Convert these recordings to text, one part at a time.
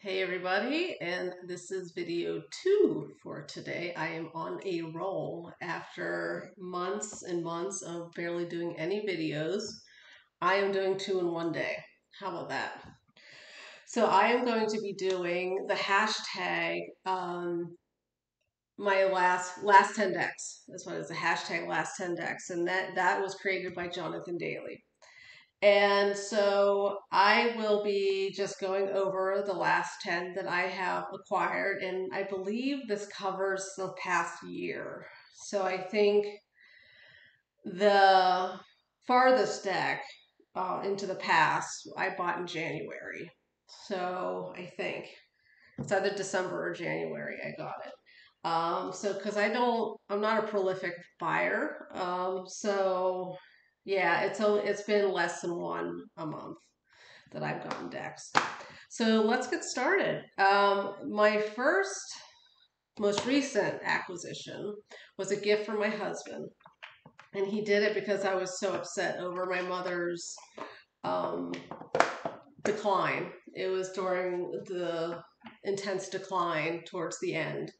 Hey everybody, and this is video 2 for today. I am on a roll after months and months of barely doing any videos. I am doing 2 in one day. How about that? So I am going to be doing the hashtag my last 10 decks. That's what it is, the hashtag last 10 decks, and that was created by Jonathan Dailey. And so I will be just going over the last 10 that I have acquired, and I believe this covers the past year. So I think the farthest deck into the past I bought in January. So I think it's either December or January I got it. So because I'm not a prolific buyer. So yeah, it's been less than one a month that I've gotten decks. So let's get started. My most recent acquisition was a gift from my husband, and he did it because I was so upset over my mother's um, decline. It was during the intense decline towards the end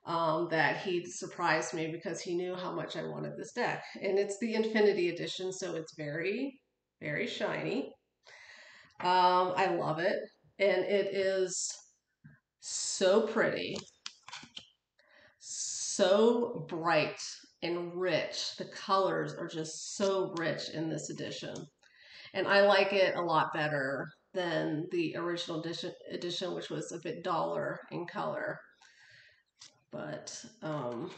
that he surprised me because he knew how much I wanted this deck. And it's the Infinity Edition, so it's very, very shiny. I love it. And it is so pretty, so bright and rich. The colors are just so rich in this edition. And I like it a lot better than the original edition, which was a bit duller in color. But so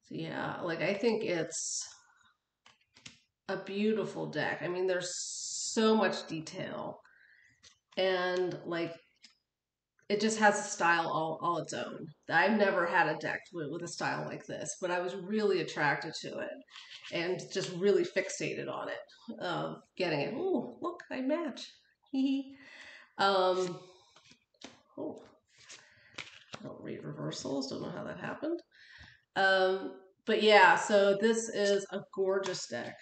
yeah, like I think it's a beautiful deck. I mean, there's so much detail, and like it just has a style all its own. I've never had a deck with a style like this, but I was really attracted to it and just really fixated on it. Getting it. Oh, look, I match. um, oh, I don't read reversals. Don't know how that happened. But yeah, so this is a gorgeous deck.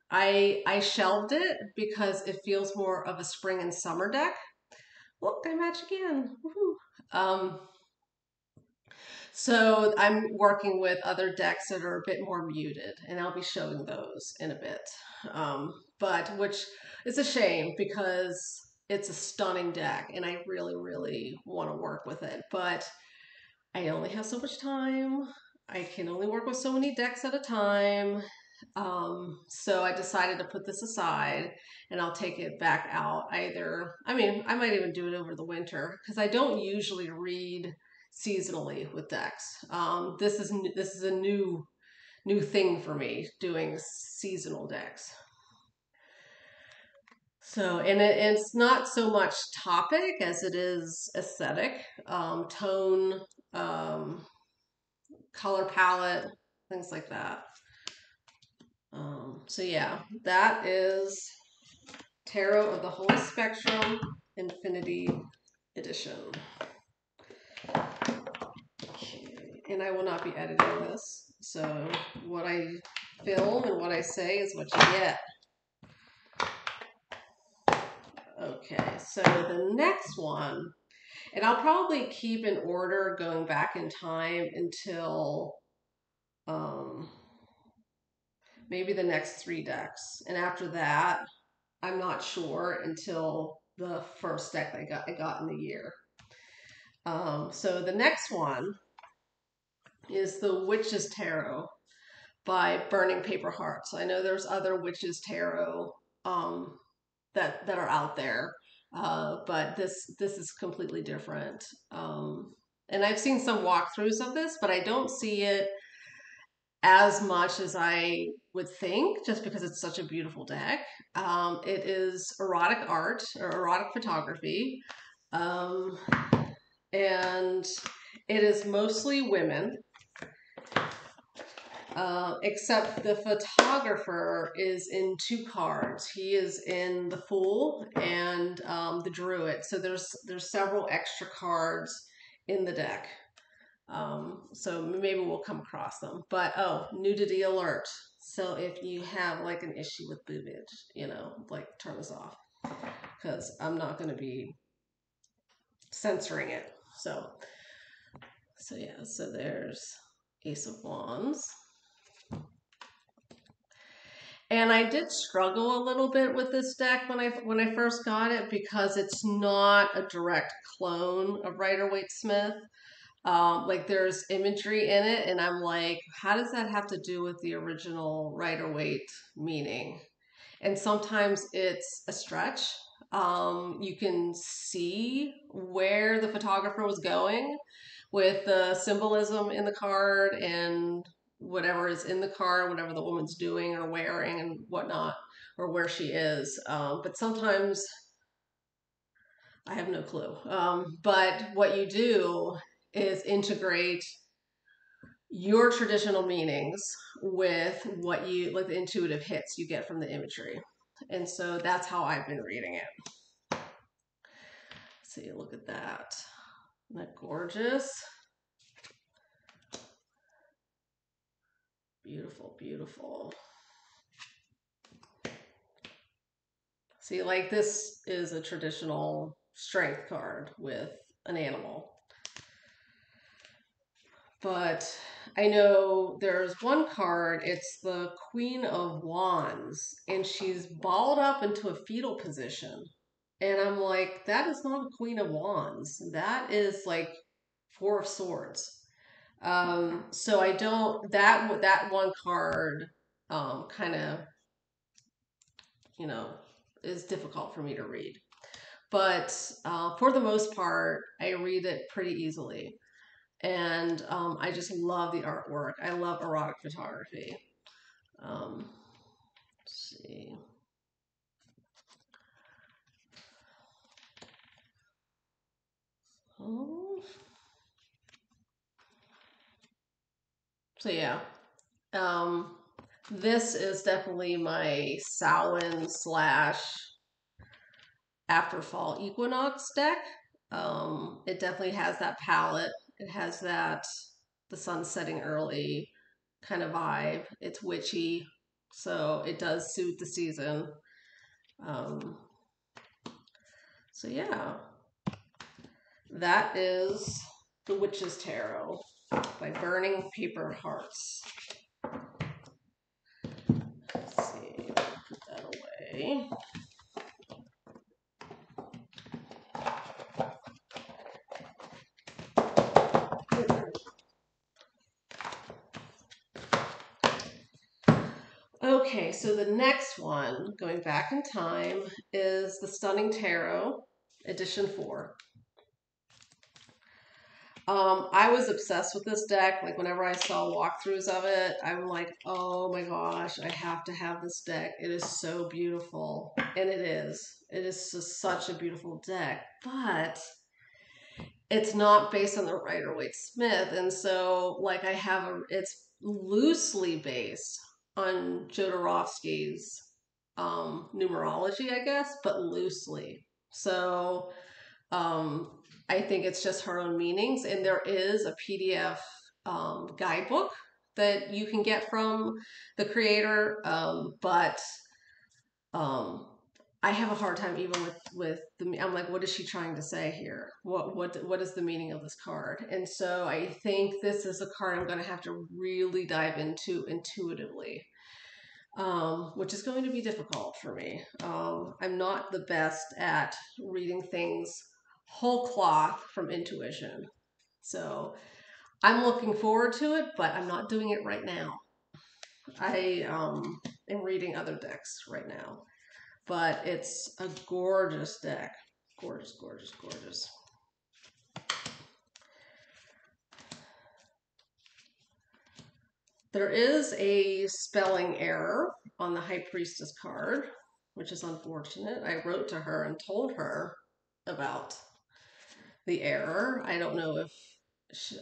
I shelved it because it feels more of a spring and summer deck. Look, I match again. Woohoo. So I'm working with other decks that are a bit more muted, and I'll be showing those in a bit. But which is a shame because it's a stunning deck, and I really, really want to work with it. But I only have so much time. I can only work with so many decks at a time. So I decided to put this aside and I'll take it back out either. I mean, I might even do it over the winter because I don't usually read seasonally with decks. This is a new thing for me, doing seasonal decks. So, it's not so much topic as it is aesthetic, tone, um, color palette, things like that. So yeah, that is Tarot of the Holy Spectrum Infinity Edition. Okay. And I will not be editing this, so what I film and what I say is what you get. Okay, so the next one, and I'll probably keep in order going back in time until maybe the next 3 decks. And after that, I'm not sure until the first deck I got in the year. So the next one is the Witch's Tarot by Burning Paper Hearts. I know there's other Witch's Tarot that are out there, but this is completely different. And I've seen some walkthroughs of this, but I don't see it as much as I would think, just because it's such a beautiful deck. It is erotic art or erotic photography, and it is mostly women, except the photographer is in 2 cards. He is in the Fool and the Druid. So there's several extra cards in the deck. So maybe we'll come across them. But oh, nudity alert. So if you have like an issue with boobage, like turn this off, because I'm not going to be censoring it. So yeah, so there's Ace of Wands. And I did struggle a little bit with this deck when I first got it because it's not a direct clone of Rider-Waite-Smith. Like there's imagery in it, and I'm like, how does that have to do with the original Rider-Waite meaning? And sometimes it's a stretch. You can see where the photographer was going with the symbolism in the card and whatever is in the card, whatever the woman's doing or wearing and whatnot, or where she is. But sometimes I have no clue. But what you do is integrate your traditional meanings with what you like the intuitive hits you get from the imagery. And so that's how I've been reading it. See, look at that. Isn't that gorgeous? Beautiful, beautiful. See, like this is a traditional strength card with an animal. But I know there's one card, it's the Queen of Wands, and she's balled up into a fetal position. And I'm like, that is not a Queen of Wands. That is like Four of Swords. So I don't, that one card kind of, you know, is difficult for me to read. But for the most part, I read it pretty easily. And I just love the artwork. I love erotic photography. Let's see. Oh. So yeah, this is definitely my Samhain / after fall equinox deck. It definitely has that palette. It has that the sun setting early kind of vibe. It's witchy, so it does suit the season. So yeah, that is The Witch's Tarot by Burning Paper Hearts. Let's see, put that away. Okay, so the next one, going back in time, is the Stunning Tarot, edition 4. I was obsessed with this deck. Like whenever I saw walkthroughs of it, I'm like, oh my gosh, I have to have this deck. It is so beautiful. And it is. It is just such a beautiful deck. But it's not based on the Rider-Waite-Smith. And so like it's loosely based on Jodorowsky's numerology, I guess, but loosely. So I think it's just her own meanings, and there is a PDF guidebook that you can get from the creator, but I have a hard time even with the. I'm like, what is she trying to say here? What is the meaning of this card? And so I think this is a card I'm going to have to really dive into intuitively. Which is going to be difficult for me. I'm not the best at reading things whole cloth from intuition. So I'm looking forward to it, but I'm not doing it right now. I am reading other decks right now, but it's a gorgeous deck. Gorgeous, gorgeous, gorgeous. There is a spelling error on the High Priestess card, which is unfortunate. I wrote to her and told her about the error. I don't know if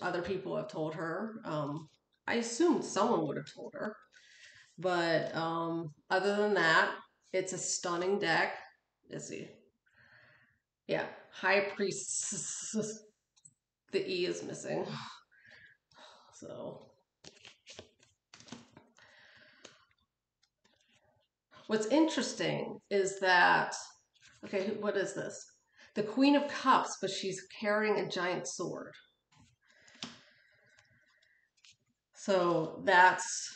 other people have told her. I assumed someone would have told her. But other than that, it's a stunning deck. Let's see. Yeah, High Priestess. The E is missing. So what's interesting is that, okay, what is this? the Queen of Cups, but she's carrying a giant sword. So that's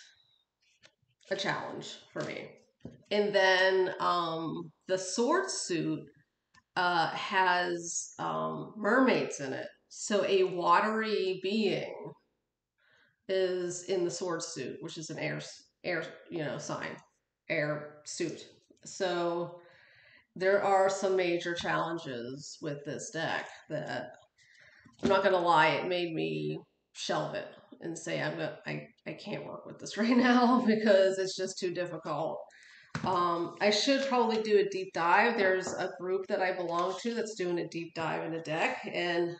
a challenge for me. And then the sword suit has mermaids in it. So a watery being is in the sword suit, which is an air sign, air suit. So there are some major challenges with this deck that I'm not gonna lie, it made me shelve it and say I can't work with this right now because it's just too difficult. I should probably do a deep dive. There's a group that I belong to that's doing a deep dive in a deck, and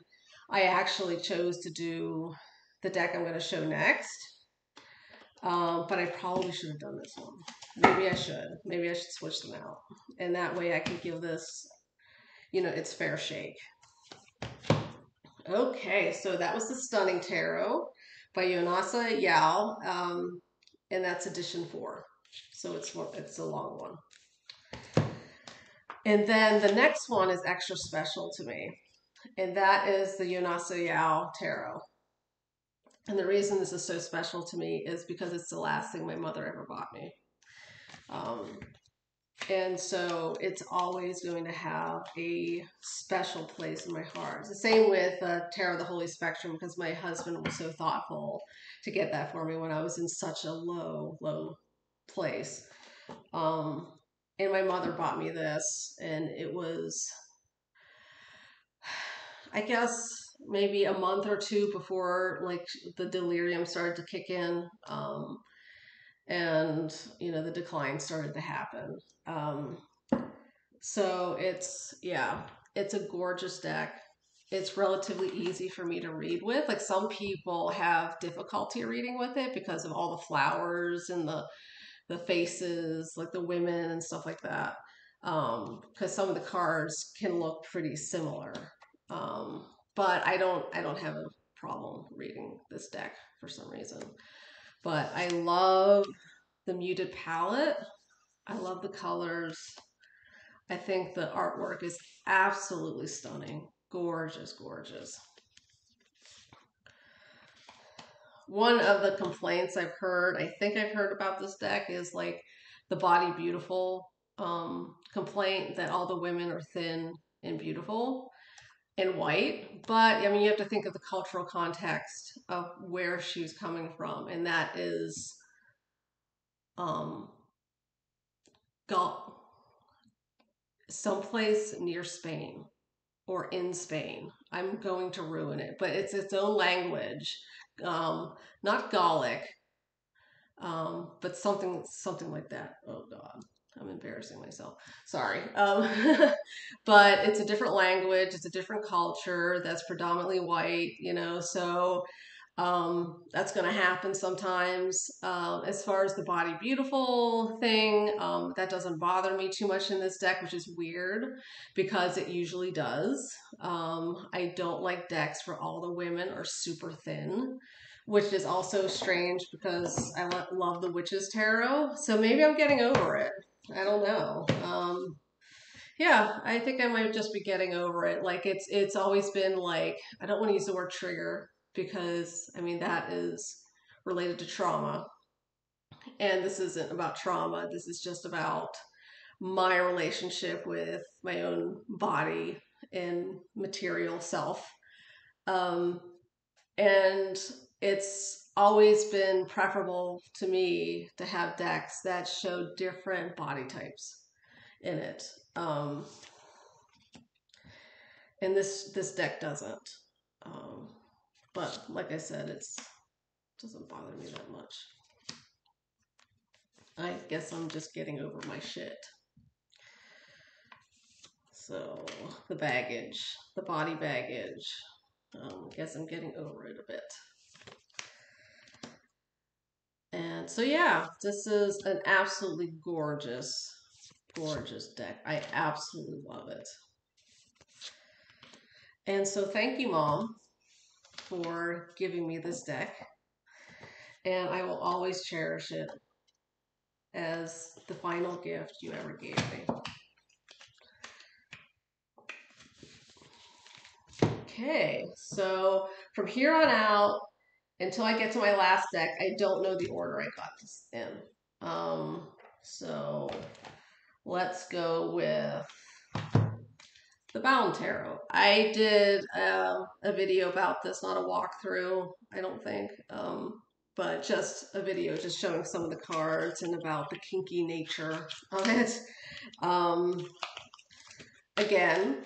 I actually chose to do the deck I'm going to show next. But I probably should have done this one. Maybe I should. Maybe I should switch them out, and that way I can give this, its fair shake. Okay, so that was the Stunning Tarot by Yonasa Yao, and that's edition 4. So it's a long one. And then the next one is extra special to me, and that is the Yonasa Yao Tarot. And the reason this is so special to me is because it's the last thing my mother ever bought me. And so it's always going to have a special place in my heart. It's the same with Tarot of the Holy Spectrum, because my husband was so thoughtful to get that for me when I was in such a low place. And my mother bought me this, and it was, I guess, maybe a month or two before like the delirium started to kick in, and the decline started to happen. So it's a gorgeous deck. It's relatively easy for me to read with. Like, some people have difficulty reading with it because of all the flowers and the faces, like the women and stuff like that. Because some of the cards can look pretty similar. But I don't have a problem reading this deck for some reason. But I love the muted palette. I love the colors. I think the artwork is absolutely stunning. Gorgeous, gorgeous. One of the complaints I've heard, I think I've heard about this deck, is like the body beautiful complaint, that all the women are thin and beautiful and white. But I mean, you have to think of the cultural context of where she's coming from, and that is someplace near Spain or in Spain. I'm going to ruin it, but it's its own language. Not Gallic, but something like that. Oh God, I'm embarrassing myself. Sorry. But it's a different language. It's a different culture that's predominantly white. So that's going to happen sometimes. As far as the body beautiful thing, that doesn't bother me too much in this deck, which is weird because it usually does. I don't like decks where all the women are super thin, which is also strange because I love the Witch's Tarot. So maybe I'm getting over it. I don't know. Yeah, I think I might just be getting over it. Like, it's always been like, I don't want to use the word trigger because I mean that is related to trauma. And this isn't about trauma. This is just about my relationship with my own body and material self. And it's always been preferable to me to have decks that show different body types in it. And this deck doesn't. But like I said, it doesn't bother me that much. I guess I'm just getting over my shit. So the baggage, the body baggage. I guess I'm getting over it a bit. And so yeah, this is an absolutely gorgeous, gorgeous deck. I absolutely love it. And so thank you, Mom, for giving me this deck. And I will always cherish it as the final gift you ever gave me. Okay, so from here on out, until I get to my last deck, I don't know the order I got this in. So let's go with the Bound Tarot. I did a video about this, not a walkthrough, I don't think, but just a video just showing some of the cards and about the kinky nature of it. Again,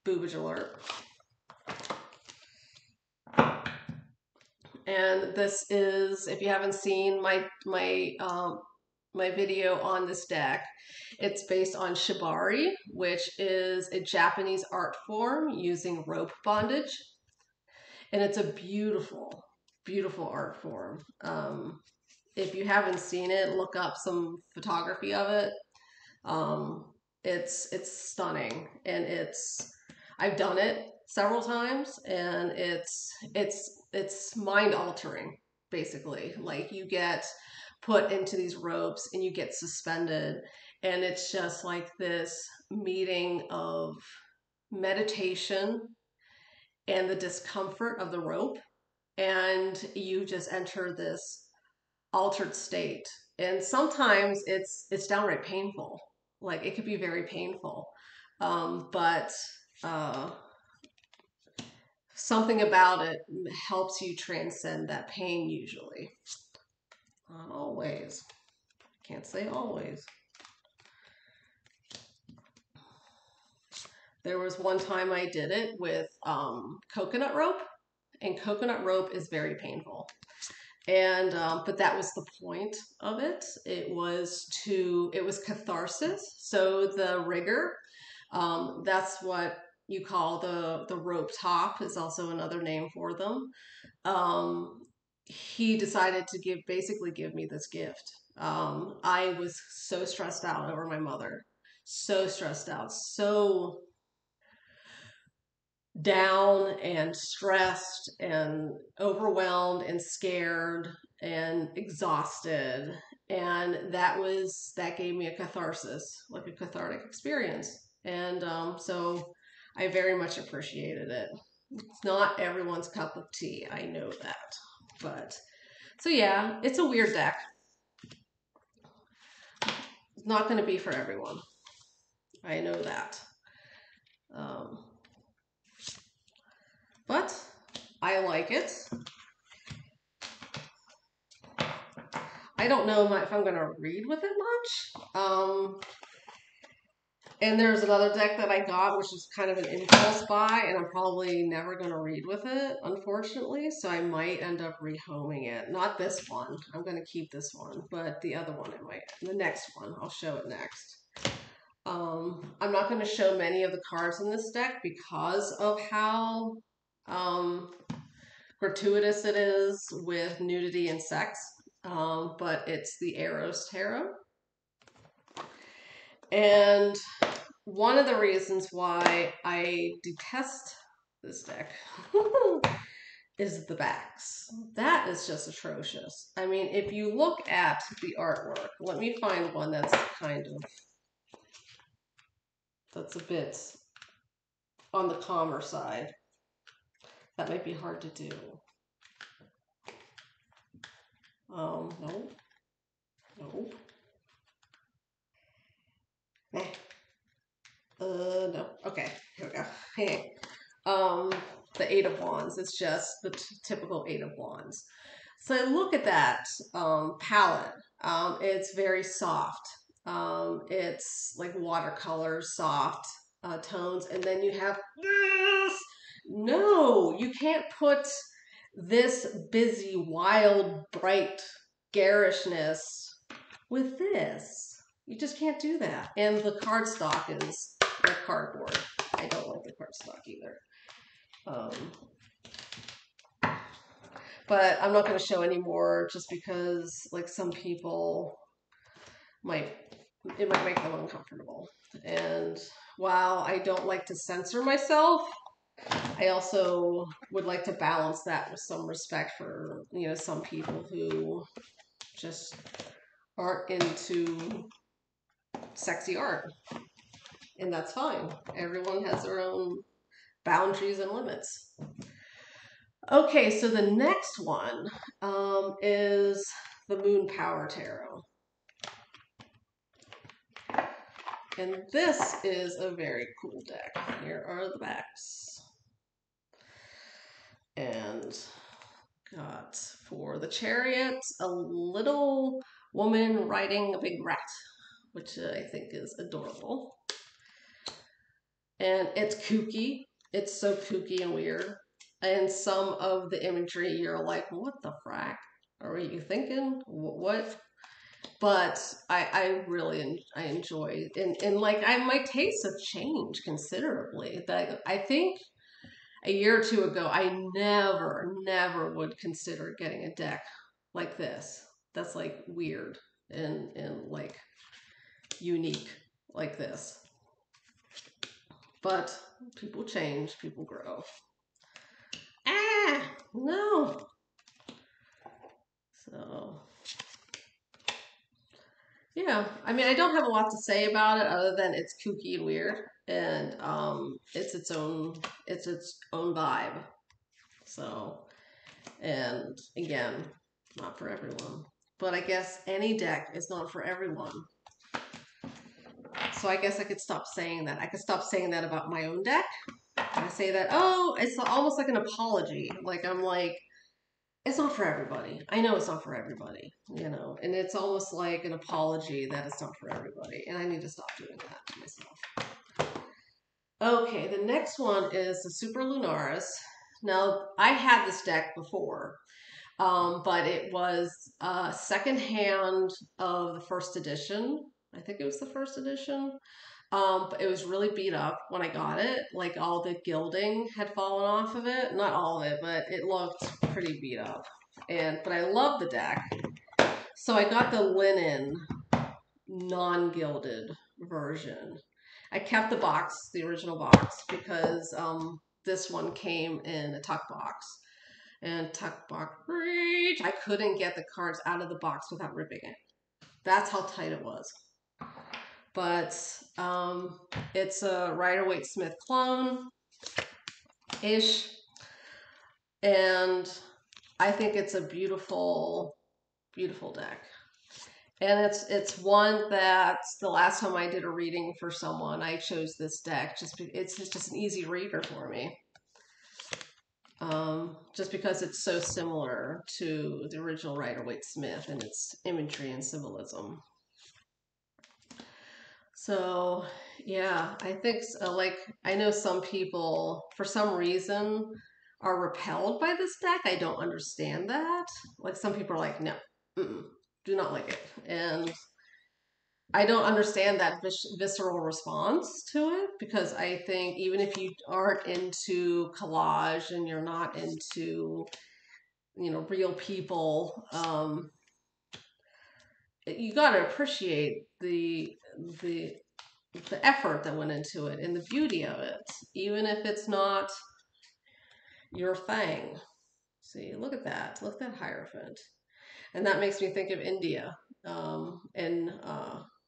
boobage alert. And this is, if you haven't seen my video on this deck, it's based on shibari, which is a Japanese art form using rope bondage, and it's a beautiful, beautiful art form. If you haven't seen it, look up some photography of it. It's stunning, and I've done it several times, and it's mind altering, basically. Like, you get put into these ropes and you get suspended, and it's just like this meeting of meditation and the discomfort of the rope, and you just enter this altered state. And sometimes it's downright painful. Like, it could be very painful, but something about it helps you transcend that pain usually. Not always. Can't say always. There was one time I did it with coconut rope, and coconut rope is very painful. And but that was the point of it. It was catharsis. So the rigger, that's what you call the rope top, is also another name for them. He decided to basically give me this gift. I was so stressed out over my mother, so stressed out, so down and stressed and overwhelmed and scared and exhausted, and that gave me a catharsis, like a cathartic experience. And so I very much appreciated it. It's not everyone's cup of tea, I know that, but so yeah, it's a weird deck. It's not going to be for everyone, I know that. But I like it. I don't know if I'm going to read with it much. And there's another deck that I got, which is kind of an impulse buy, and I'm probably never going to read with it, unfortunately. So I might end up rehoming it. Not this one. I'm going to keep this one, but the other one I might. The next one, I'll show it next. I'm not going to show many of the cards in this deck because of how gratuitous it is with nudity and sex, but it's the Eros Tarot. And one of the reasons why I detest this deck is the backs. That is just atrocious. I mean, if you look at the artwork, let me find one that's a bit on the calmer side. That might be hard to do. Nope. Nope. No. Okay, here we go. The Eight of Wands. It's just the typical Eight of Wands. So look at that palette. It's very soft. It's like watercolor, soft tones, and then you have this. No, you can't put this busy, wild, bright garishness with this. You just can't do that. And the cardstock is like cardboard. I don't like the cardstock either. But I'm not going to show any more just because, like, some people it might make them uncomfortable. And while I don't like to censor myself, I also would like to balance that with some respect for, some people who just aren't into sexy art. And that's fine. Everyone has their own boundaries and limits. Okay, so the next one is the Moon Power Tarot. And this is a very cool deck. Here are the backs. And got for the Chariot, a little woman riding a big rat, which I think is adorable. And it's kooky. It's so kooky and weird. And some of the imagery, you're like, what the frack are you thinking? What? But I really enjoy, and like my tastes have changed considerably. That I think a year or two ago, I never would consider getting a deck like this. That's like weird and like unique like this. But people change, people grow. Ah, no. So, yeah, I mean, I don't have a lot to say about it other than it's kooky and weird, and it's its own vibe. So, and again, not for everyone. But I guess any deck is not for everyone. So I guess I could stop saying that. I could stop saying that about my own deck. I say that, oh, it's almost like an apology. Like I'm like, it's not for everybody. I know it's not for everybody, you know, and it's almost like an apology that it's not for everybody. And I need to stop doing that to myself. Okay, the next one is the Super Lunaris. Now, I had this deck before, but it was secondhand of the first edition. I think it was the first edition. But it was really beat up when I got it. Like all the gilding had fallen off of it. Not all of it, but it looked pretty beat up. But I love the deck. So I got the linen non-gilded version. I kept the box, the original box, because this one came in a tuck box. And tuck box reach. I couldn't get the cards out of the box without ripping it. That's how tight it was. But it's a Rider-Waite-Smith clone-ish. And I think it's a beautiful, beautiful deck. And it's one that the last time I did a reading for someone, I chose this deck. It's just an easy reader for me. Just because it's so similar to the original Rider-Waite-Smith and its imagery and symbolism. So, yeah, I think like I know some people for some reason are repelled by this deck. I don't understand that. Like some people are like, no, do not like it, and I don't understand that visceral response to it because I think even if you aren't into collage and you're not into real people, you got to appreciate the effort that went into it and the beauty of it, even if it's not your thing. See, look at that. Look at that Hierophant. And that makes me think of India and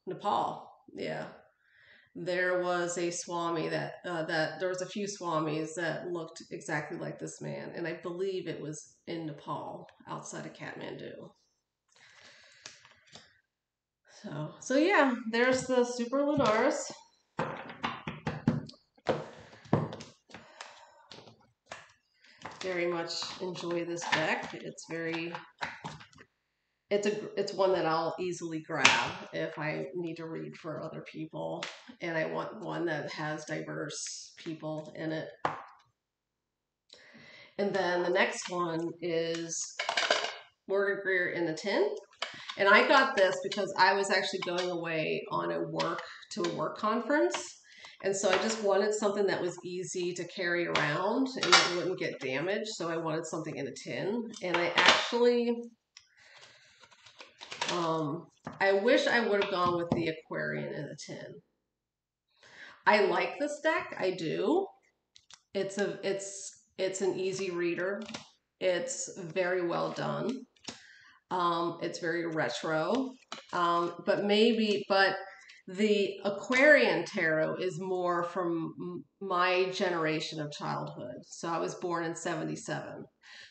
Nepal. Yeah. There was a Swami that there was a few Swamis that looked exactly like this man. And I believe it was in Nepal, outside of Kathmandu. So yeah, there's the Super Lunaris. Very much enjoy this deck. It's one that I'll easily grab if I need to read for other people, and I want one that has diverse people in it. And then the next one is Morgan Greer in the Tin. And I got this because I was actually going away on a work conference. And so I just wanted something that was easy to carry around and that wouldn't get damaged. So I wanted something in a tin. And I actually, I wish I would have gone with the Aquarian in a tin. I like this deck. I do. It's an easy reader. It's very well done. It's very retro, but The Aquarian tarot is more from my generation of childhood. So I was born in 77.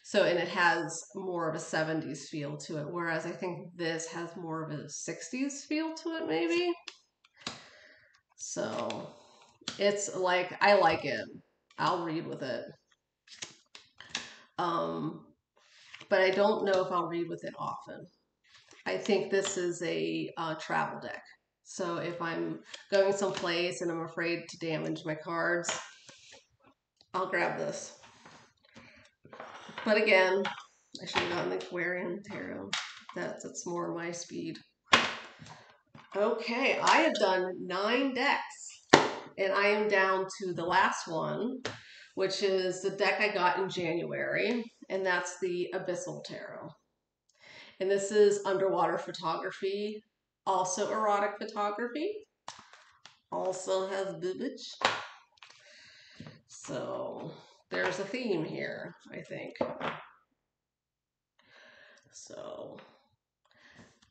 So, and it has more of a 70s feel to it, whereas I think this has more of a 60s feel to it, maybe. So it's like, I like it. I'll read with it. But I don't know if I'll read with it often. I think this is a travel deck. So if I'm going someplace and I'm afraid to damage my cards, I'll grab this. But again, I should have gotten the Aquarian Tarot. That's more my speed. Okay, I have done 9 decks, and I am down to the last one, which is the deck I got in January, and that's the Abyssal Tarot. And this is underwater photography, also erotic photography, also has boobage. So there's a theme here, I think. So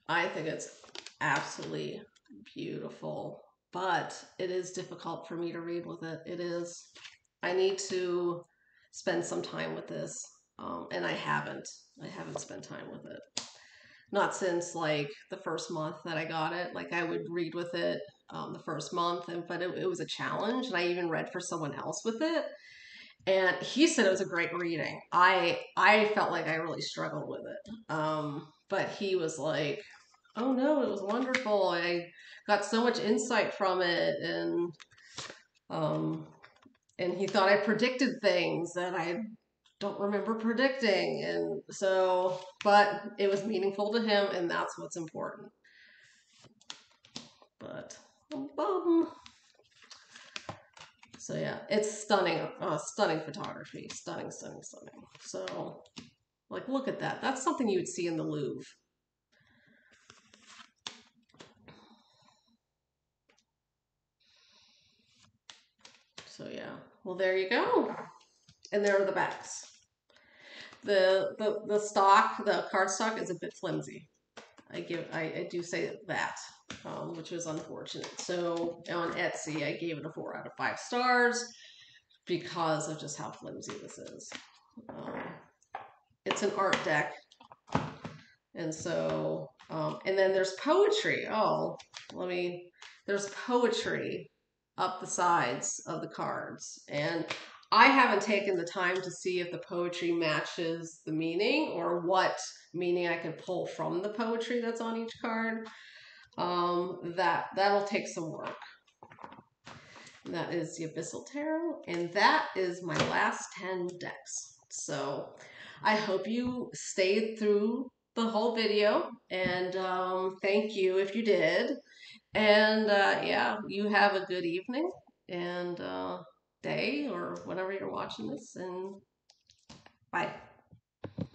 I think it's absolutely beautiful, but it is difficult for me to read with it. It is. I need to spend some time with this, and I haven't. I haven't spent time with it. Not since like the first month that I got it. Like I would read with it the first month, but it was a challenge, and I even read for someone else with it. And he said it was a great reading. I felt like I really struggled with it. But he was like, "Oh no, it was wonderful. I got so much insight from it, and he thought I predicted things that I don't remember predicting, and so, but it was meaningful to him, and that's what's important." But so yeah, it's stunning, stunning photography, stunning, stunning, stunning. So, like, look at that. That's something you would see in the Louvre. So yeah, well there you go, and there are the backs. The stock, the cardstock is a bit flimsy. I do say that, which was unfortunate. So on Etsy, I gave it a 4 out of 5 stars because of just how flimsy this is. It's an art deck, and so and then there's poetry. Oh, there's poetry up the sides of the cards, and I haven't taken the time to see if the poetry matches the meaning or what meaning I could pull from the poetry that's on each card. That'll take some work. And that is the Abyssal Tarot, and that is my last 10 decks. So I hope you stayed through the whole video, and thank you if you did. And yeah, you have a good evening and day or whenever you're watching this, and bye.